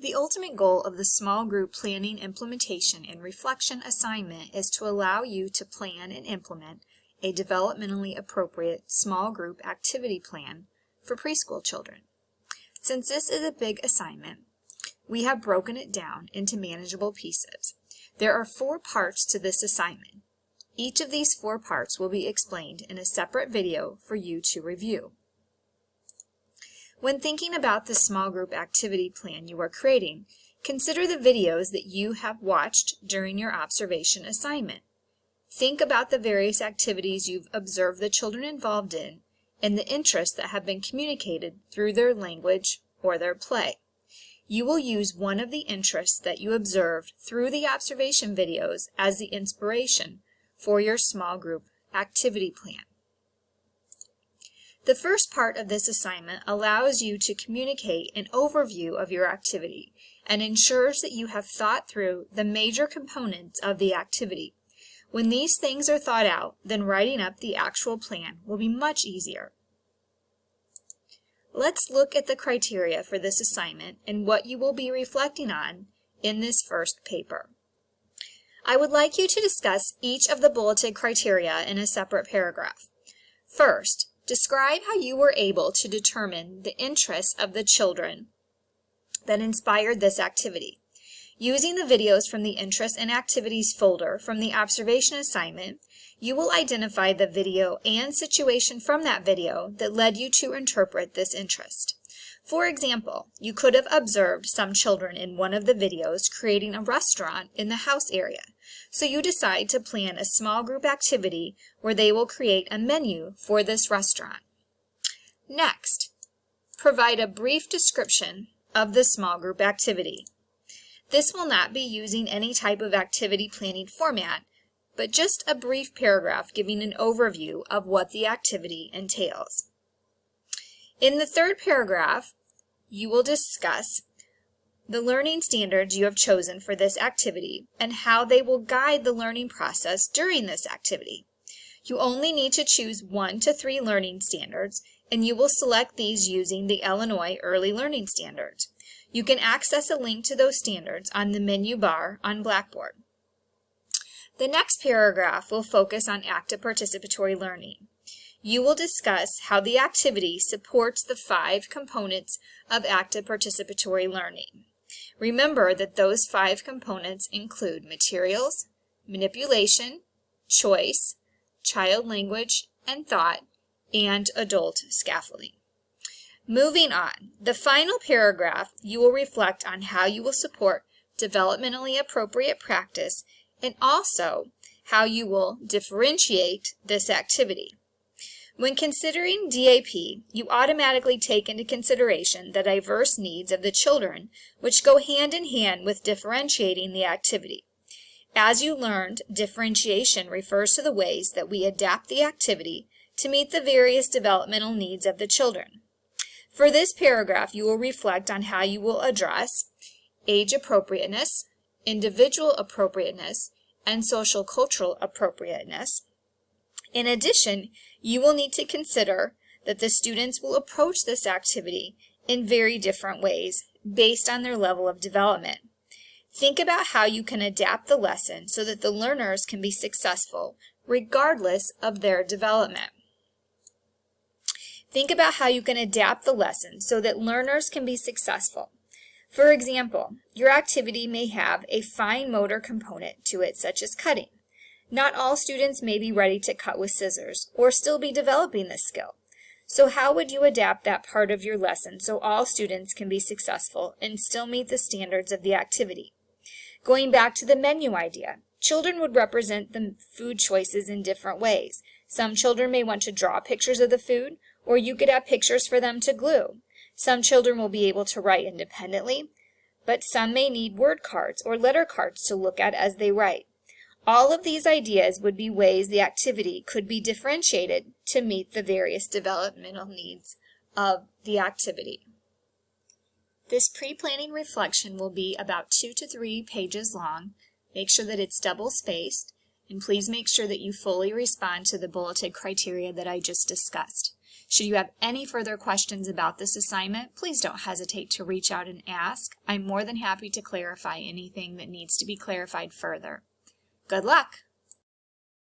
The ultimate goal of the small group planning, implementation, and reflection assignment is to allow you to plan and implement a developmentally appropriate small group activity plan for preschool children. Since this is a big assignment, we have broken it down into manageable pieces. There are 4 parts to this assignment. Each of these 4 parts will be explained in a separate video for you to review. When thinking about the small group activity plan you are creating, consider the videos that you have watched during your observation assignment. Think about the various activities you've observed the children involved in and the interests that have been communicated through their language or their play. You will use one of the interests that you observed through the observation videos as the inspiration for your small group activity plan. The first part of this assignment allows you to communicate an overview of your activity and ensures that you have thought through the major components of the activity. When these things are thought out, then writing up the actual plan will be much easier. Let's look at the criteria for this assignment and what you will be reflecting on in this first paper. I would like you to discuss each of the bulleted criteria in a separate paragraph. First, describe how you were able to determine the interests of the children that inspired this activity. Using the videos from the Interests and Activities folder from the observation assignment, you will identify the video and situation from that video that led you to interpret this interest. For example, you could have observed some children in one of the videos creating a restaurant in the house area, so you decide to plan a small group activity where they will create a menu for this restaurant. Next, provide a brief description of the small group activity. This will not be using any type of activity planning format, but just a brief paragraph giving an overview of what the activity entails. In the third paragraph, you will discuss the learning standards you have chosen for this activity and how they will guide the learning process during this activity. You only need to choose 1 to 3 learning standards, and you will select these using the Illinois Early Learning Standards. You can access a link to those standards on the menu bar on Blackboard. The next paragraph will focus on active participatory learning. You will discuss how the activity supports the 5 components of active participatory learning. Remember that those 5 components include materials, manipulation, choice, child language and thought, and adult scaffolding. Moving on, the final paragraph, you will reflect on how you will support developmentally appropriate practice and also how you will differentiate this activity. When considering DAP, you automatically take into consideration the diverse needs of the children, which go hand in hand with differentiating the activity. As you learned, differentiation refers to the ways that we adapt the activity to meet the various developmental needs of the children. For this paragraph, you will reflect on how you will address age appropriateness, individual appropriateness, and social cultural appropriateness. In addition, you will need to consider that the students will approach this activity in very different ways based on their level of development. Think about how you can adapt the lesson so that the learners can be successful regardless of their development. Think about how you can adapt the lesson so that learners can be successful. For example, your activity may have a fine motor component to it, such as cutting. Not all students may be ready to cut with scissors or still be developing this skill. So how would you adapt that part of your lesson so all students can be successful and still meet the standards of the activity? Going back to the menu idea, children would represent the food choices in different ways. Some children may want to draw pictures of the food, or you could have pictures for them to glue. Some children will be able to write independently, but some may need word cards or letter cards to look at as they write. All of these ideas would be ways the activity could be differentiated to meet the various developmental needs of the activity. This pre-planning reflection will be about 2 to 3 pages long. Make sure that it's double-spaced, and please make sure that you fully respond to the bulleted criteria that I just discussed. Should you have any further questions about this assignment, please don't hesitate to reach out and ask. I'm more than happy to clarify anything that needs to be clarified further. Good luck!